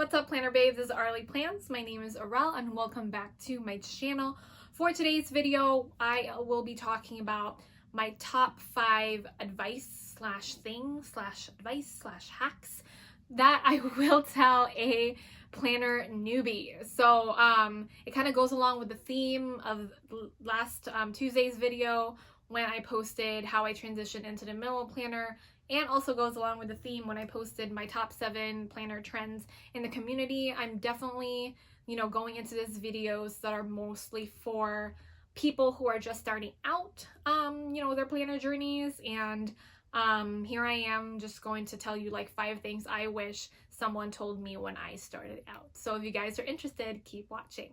What's up, planner babes? This is RanaPlans. My name is Arel and welcome back to my channel. For today's video, I will be talking about my top 5 advice slash things slash advice slash hacks that I will tell a planner newbie. So it kind of goes along with the theme of last Tuesday's video when I posted how I transitioned into the minimal planner, and also goes along with the theme when I posted my top 7 planner trends in the community. I'm definitely, going into these videos that are mostly for people who are just starting out, their planner journeys. And here I am just going to tell you like 5 things I wish someone told me when I started out. So if you guys are interested, keep watching.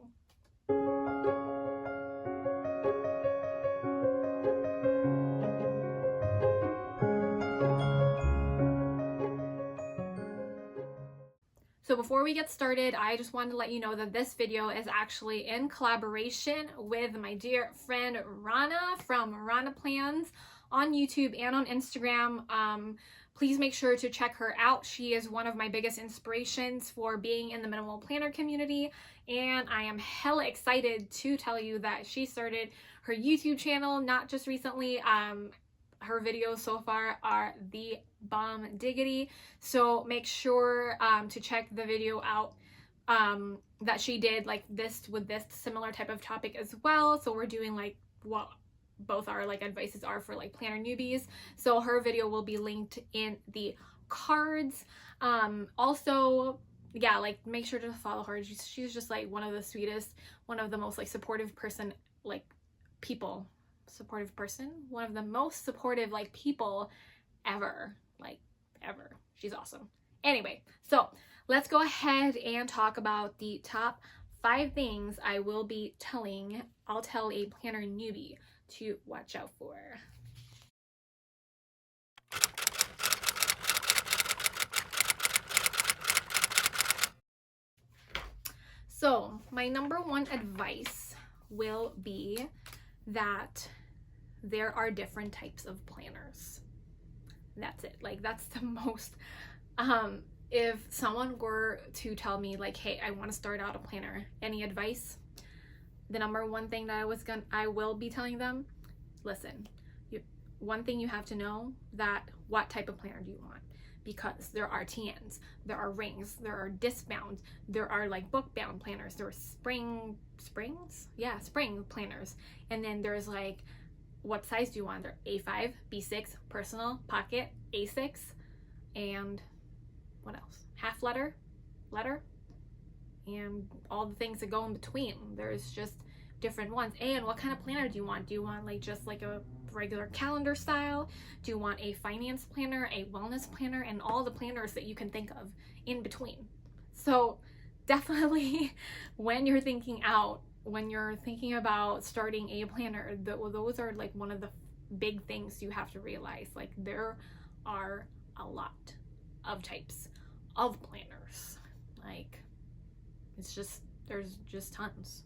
So before we get started, I just wanted to let you know that this video is actually in collaboration with my dear friend Rana from RanaPlans on YouTube and on Instagram. Please make sure to check her out. She is one of my biggest inspirations for being in the minimal planner community, and I am hella excited to tell you that she started her YouTube channel not just recently. Her videos so far are the bomb diggity, so make sure to check the video out that she did like this with this similar type of topic as well. So we're doing like what both our like advices are for like planner newbies, so her video will be linked in the cards. Also, yeah, like make sure to follow her. She's just like one of the sweetest, one of the most like supportive person, like people supportive person, one of the most supportive like people ever, like ever. She's awesome. Anyway, so let's go ahead and talk about the top 5 things I'll tell a planner newbie to watch out for. So my number 1 advice will be that there are different types of planners. That's it. Like that's the most if someone were to tell me like, hey, I want to start out a planner, any advice? The number 1 thing that I will be telling them, listen, one thing you have to know, that what type of planner do you want? Because there are TNs, there are rings, there are disc bound, there are like book bound planners, there are spring planners, and then there's like, what size do you want? They're A5, B6, personal, pocket, A6, and what else? Half letter, and all the things that go in between. There's just different ones. And what kind of planner do you want? Do you want like just like a regular calendar style? Do you want a finance planner, a wellness planner, and all the planners that you can think of in between? So definitely when you're thinking about starting a planner, those are like one of the big things you have to realize. Like there are a lot of types of planners. Like there's just tons.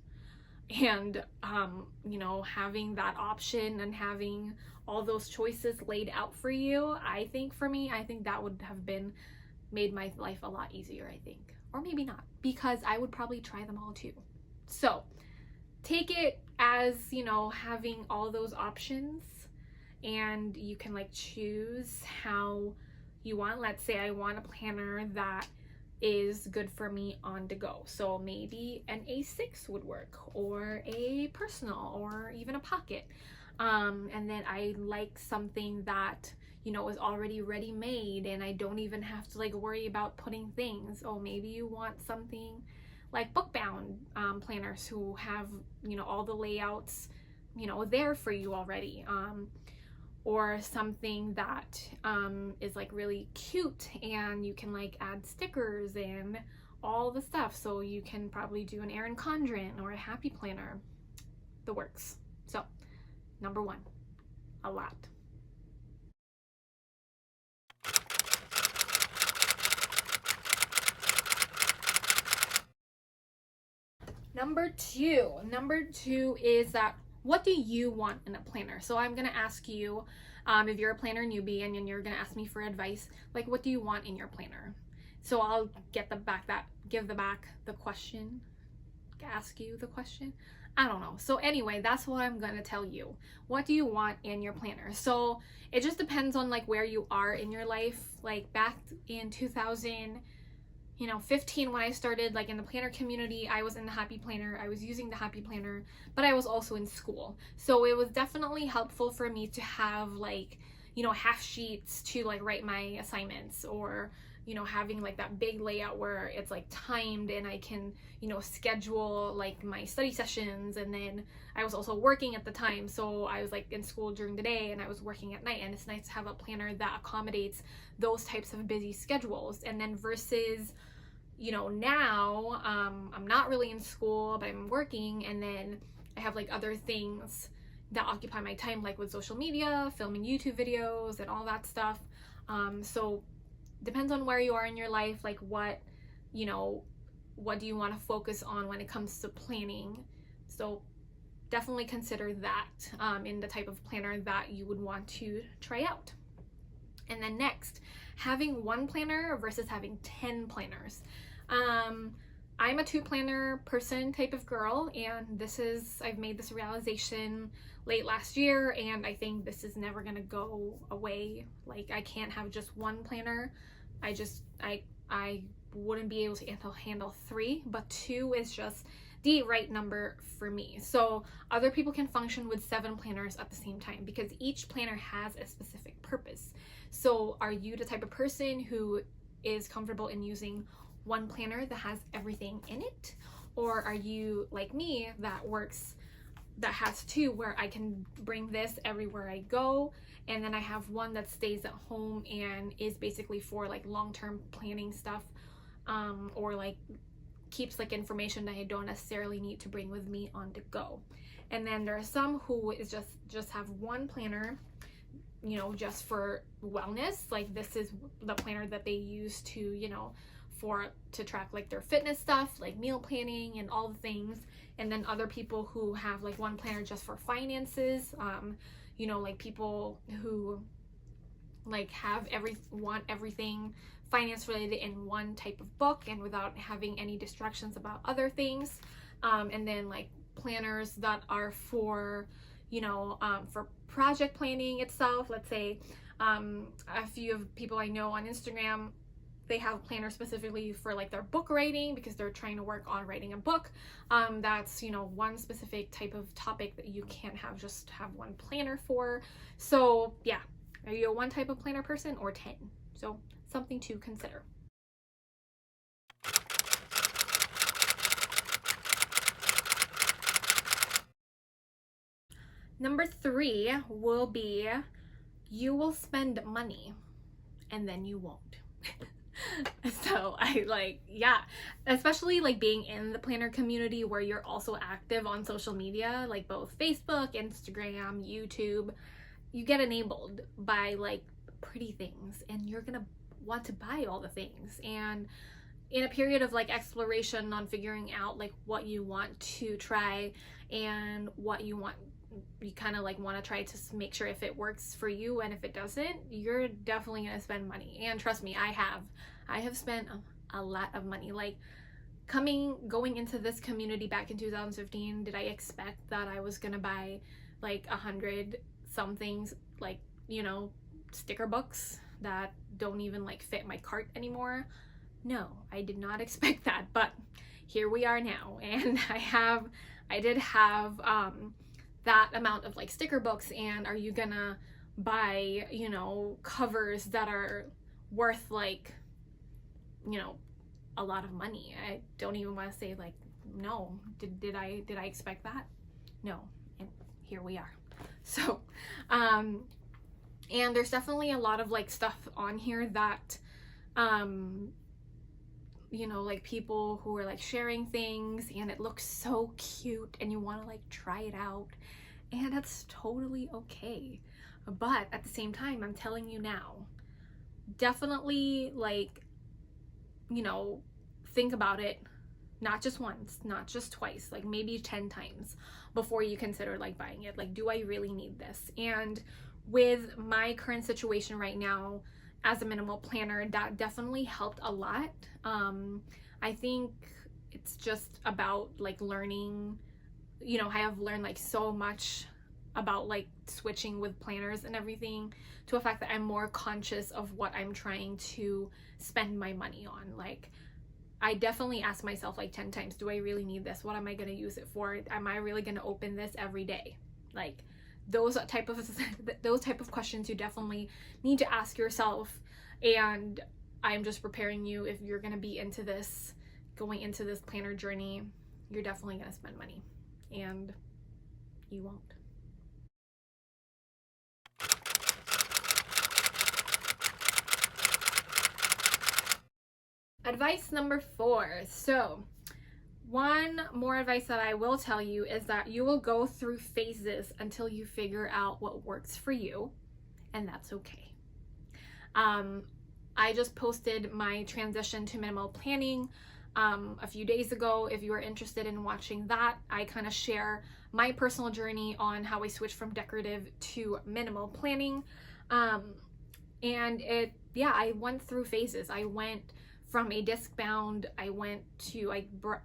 And having that option and having all those choices laid out for you, I think that would have made my life a lot easier, I think. Or maybe not, because I would probably try them all too. So take it as, having all those options, and you can like choose how you want. Let's say I want a planner that is good for me on the go. So maybe an A6 would work, or a personal, or even a pocket. And then I like something that, is already ready made, and I don't even have to like worry about putting things. Oh, maybe you want something like book bound planners who have, all the layouts, there for you already. Or something that is like really cute, and you can like add stickers and all the stuff. So you can probably do an Erin Condren or a happy planner, the works. So number 1, a lot. Number two is that, what do you want in a planner? So I'm going to ask you, if you're a planner newbie and you're going to ask me for advice, like what do you want in your planner? So I'll ask you the question. I don't know. So anyway, that's what I'm gonna tell you. What do you want in your planner? So it just depends on like where you are in your life. Like back in 2015 when I started like in the planner community, I was in the Happy Planner. I was using the Happy Planner, but I was also in school. So it was definitely helpful for me to have like, half sheets to like write my assignments, or having like that big layout where it's like timed and I can, schedule like my study sessions. And then I was also working at the time, so I was like in school during the day and I was working at night, and it's nice to have a planner that accommodates those types of busy schedules. And then versus, now I'm not really in school, but I'm working, and then I have like other things that occupy my time, like with social media, filming YouTube videos and all that stuff. So depends on where you are in your life, like what do you want to focus on when it comes to planning. So definitely consider that in the type of planner that you would want to try out. And then next, having one planner versus having 10 planners. I'm a 2-planner person type of girl, and I've made this realization late last year, and I think this is never gonna go away. Like, I can't have just one planner. I wouldn't be able to handle 3, but 2 is just the right number for me. So other people can function with 7 planners at the same time because each planner has a specific purpose. So are you the type of person who is comfortable in using one planner that has everything in it? Or are you like me that has 2 where I can bring this everywhere I go, and then I have one that stays at home and is basically for like long-term planning stuff, or like keeps like information that I don't necessarily need to bring with me on the go. And then there are some who is just have one planner, just for wellness. Like, this is the planner that they use to, to track like their fitness stuff, like meal planning and all the things. And then other people who have like one planner just for finances, like people who like want everything finance related in one type of book and without having any distractions about other things. And then like planners that are for project planning itself. Let's say a few of people I know on Instagram, they have planners specifically for like their book writing because they're trying to work on writing a book. That's one specific type of topic that you can't just have one planner for. So yeah, are you a one type of planner person or 10? So something to consider. Number 3 will be, you will spend money and then you won't. So especially like being in the planner community where you're also active on social media, like both Facebook, Instagram, YouTube, you get enabled by like pretty things and you're gonna want to buy all the things. And in a period of like exploration on figuring out like what you want to try and what you kind of like want to try to make sure if it works for you, and if it doesn't, you're definitely gonna spend money. And trust me, I have spent a lot of money. Like going into this community back in 2015, did I expect that I was gonna buy like 100 somethings, like sticker books that don't even like fit my cart anymore? No, I did not expect that, but here we are now. And I did have that amount of like sticker books. And are you gonna buy covers that are worth like a lot of money? I don't even want to say like no. Did I expect that? No. And here we are. So and there's definitely a lot of like stuff on here that like people who are like sharing things and it looks so cute and you want to like try it out, and that's totally okay. But at the same time, I'm telling you now, definitely like think about it, not just once, not just twice, like maybe 10 times before you consider like buying it. Like, do I really need this? And with my current situation right now, as a minimal planner, that definitely helped a lot. I think it's just about like learning, you know, I have learned like so much about like switching with planners and everything, to a fact that I'm more conscious of what I'm trying to spend my money on. Like, I definitely ask myself like 10 times, do I really need this? What am I going to use it for? Am I really going to open this every day? Like, those type of questions you definitely need to ask yourself. And I'm just preparing you, if you're going to be into this, going into this planner journey, you're definitely going to spend money, and you won't. Advice number 4. So one more advice that I will tell you is that you will go through phases until you figure out what works for you, and that's okay. I just posted my transition to minimal planning a few days ago. If you are interested in watching that, I kind of share my personal journey on how I switched from decorative to minimal planning. And I went through phases. I went from a disc bound, I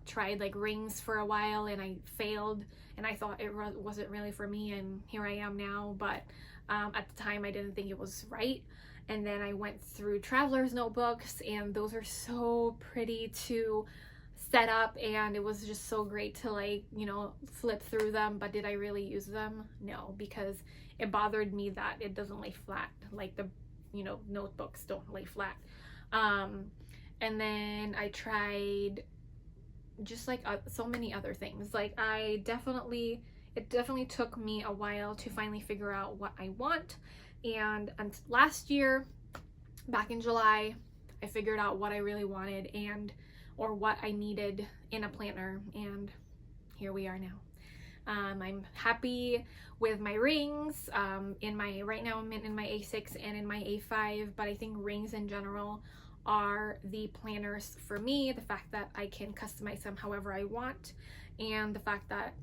tried like rings for a while, and I failed, and I thought it wasn't really for me, and here I am now. But at the time I didn't think it was right. And then I went through traveler's notebooks, and those are so pretty to set up, and it was just so great to like, you know, flip through them. But did I really use them? No, because it bothered me that it doesn't lay flat, like the, you know, notebooks don't lay flat. And then I tried just like so many other things. Like, it definitely took me a while to finally figure out what I want. And last year, back in July, I figured out what I really wanted, or what I needed in a planner, and here we are now. I'm happy with my rings. Right now I'm in my A6 and in my A5, but I think rings in general are the planners for me. The fact that I can customize them however I want, and the fact that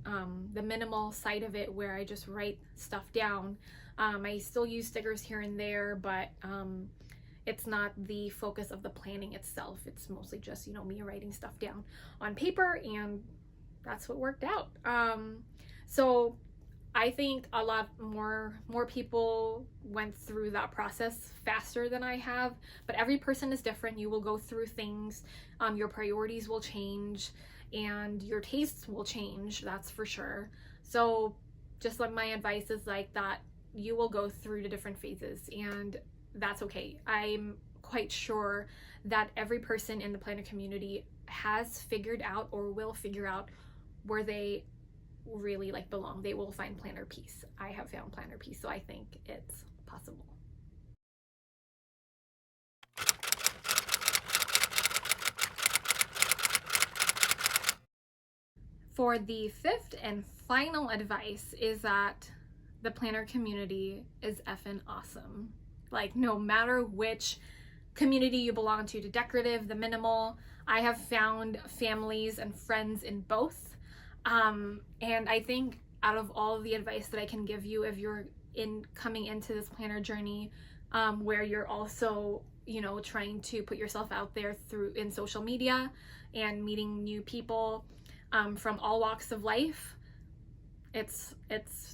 the minimal side of it, where I just write stuff down. I still use stickers here and there, but it's not the focus of the planning itself. It's mostly just, you know, me writing stuff down on paper, and that's what worked out. So I think a lot more people went through that process faster than I have, but every person is different. You will go through things, your priorities will change, and your tastes will change, that's for sure. So just like my advice is like that, you will go through the different phases, and that's okay. I'm quite sure that every person in the planner community has figured out, or will figure out, where they really like belong. They will find planner peace. I have found planner peace, so I think it's possible. For the 5th and final advice is that the planner community is effing awesome. Like, no matter which community you belong to, the decorative, the minimal, I have found families and friends in both. And I think out of all the advice that I can give you, if you're coming into this planner journey, where you're also, you know, trying to put yourself out there in social media and meeting new people from all walks of life, it's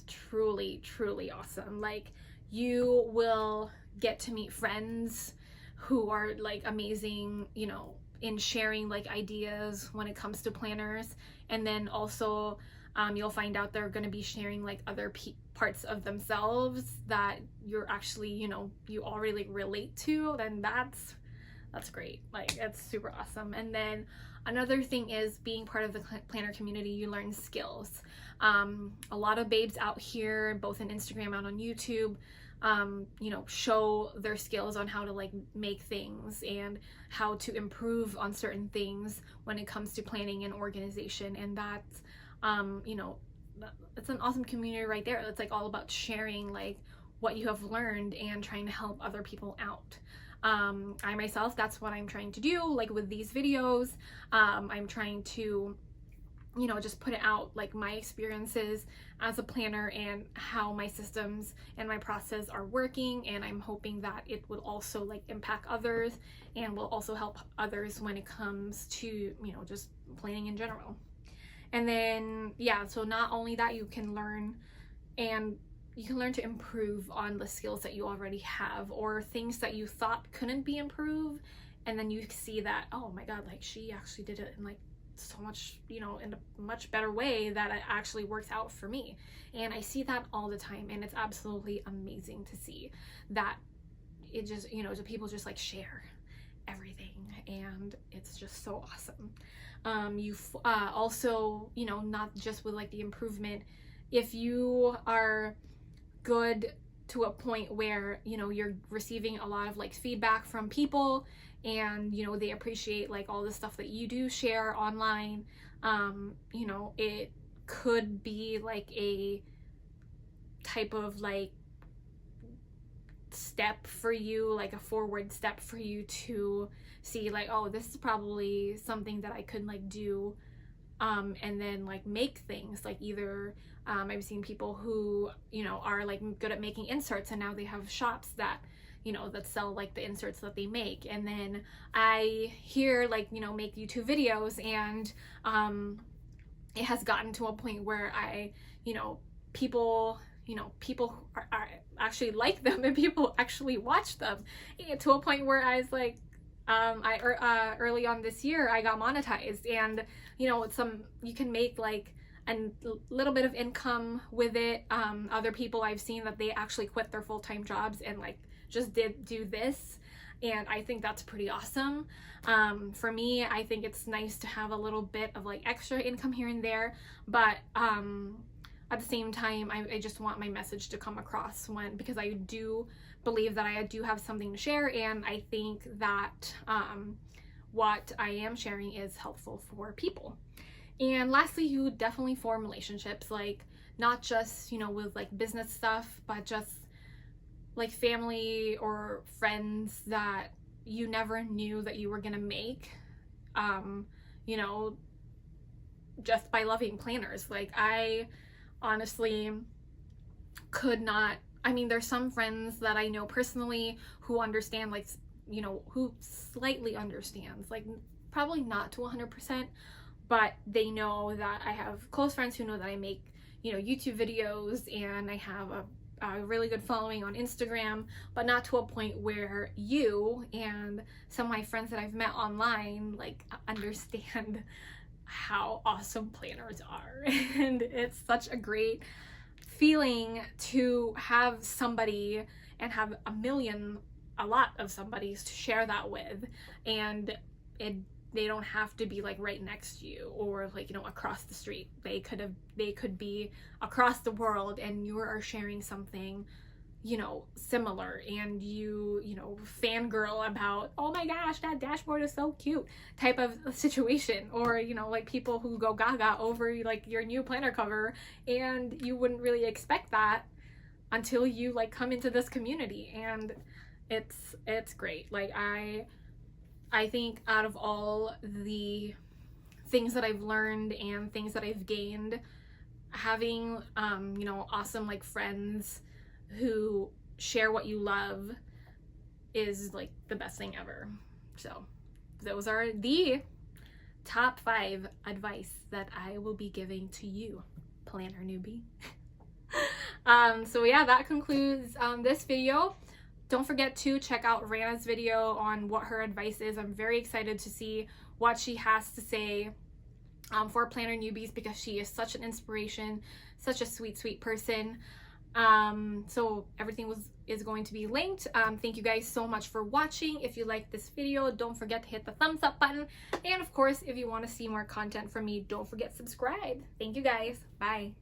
truly awesome. Like, you will get to meet friends who are like amazing, you know, in sharing like ideas when it comes to planners. And then also you'll find out they're going to be sharing like other parts of themselves that you're actually, you know, you all really relate to. Then that's great. Like, it's super awesome. And then another thing is, being part of the planner community, you learn skills. A lot of babes out here, both in Instagram and on YouTube, you know, show their skills on how to like make things and how to improve on certain things when it comes to planning and organization. And that's, you know, it's an awesome community right there. It's like all about sharing like what you have learned and trying to help other people out. I myself, that's what I'm trying to do, like with these videos. I'm trying to you know, just put it out, like my experiences as a planner and how my systems and my process are working, and I'm hoping that it will also like impact others and will also help others when it comes to, you know, just planning in general. And then yeah, so not only that, you can learn to improve on the skills that you already have, or things that you thought couldn't be improved, and then you see that, oh my god, like she actually did it in like so much, you know, in a much better way that it actually works out for me. And I see that all the time, and it's absolutely amazing to see that it just, you know, people just like share everything, and it's just so awesome. You also, you know, not just with like the improvement, if you are good to a point where, you know, you're receiving a lot of like feedback from people, and you know, they appreciate like all the stuff that you do share online, you know, it could be like a type of like step for you, like a forward step for you to see like, oh, this is probably something that I could like do, and then like make things like either I've seen people who, you know, are like good at making inserts, and now they have shops that, you know, that sell like the inserts that they make. And then I hear like, you know, make YouTube videos, and it has gotten to a point where I, you know, people are actually like them, and people actually watch them, to a point where I was like, early on this year I got monetized, and you know, you can make like a little bit of income with it. Other people I've seen that they actually quit their full-time jobs and like just do this, and I think that's pretty awesome. For me, I think it's nice to have a little bit of like extra income here and there, but at the same time, I just want my message to come across, because I do believe that I do have something to share, and I think that what I am sharing is helpful for people. And lastly, you definitely form relationships, like not just, you know, with like business stuff, but just like family or friends that you never knew that you were gonna make, you know, just by loving planners. Like I honestly could not, I mean, there's some friends that I know personally who understand, like, you know, who slightly understands, like probably not to 100%, but they know that I have close friends who know that I make, you know, YouTube videos, and I have a really good following on Instagram, but not to a point where you and some of my friends that I've met online like understand how awesome planners are. And it's such a great feeling to have somebody, and have a lot of somebodies to share that with, and they don't have to be like right next to you, or like, you know, across the street. They could be across the world, and you are sharing something, you know, similar, and you know, fangirl about, oh my gosh, that dashboard is so cute type of situation. Or, you know, like people who go gaga over like your new planner cover, and you wouldn't really expect that until you like come into this community. And it's great. Like I think out of all the things that I've learned and things that I've gained, having you know, awesome like friends who share what you love is like the best thing ever. So those are the top 5 advice that I will be giving to you, planner newbie. So yeah, that concludes this video. Don't forget to check out Rana's video on what her advice is. I'm very excited to see what she has to say for planner newbies, because she is such an inspiration, such a sweet person. So everything is going to be linked. Thank you guys so much for watching. If you liked this video, don't forget to hit the thumbs up button. And of course, if you want to see more content from me, don't forget to subscribe. Thank you guys. Bye.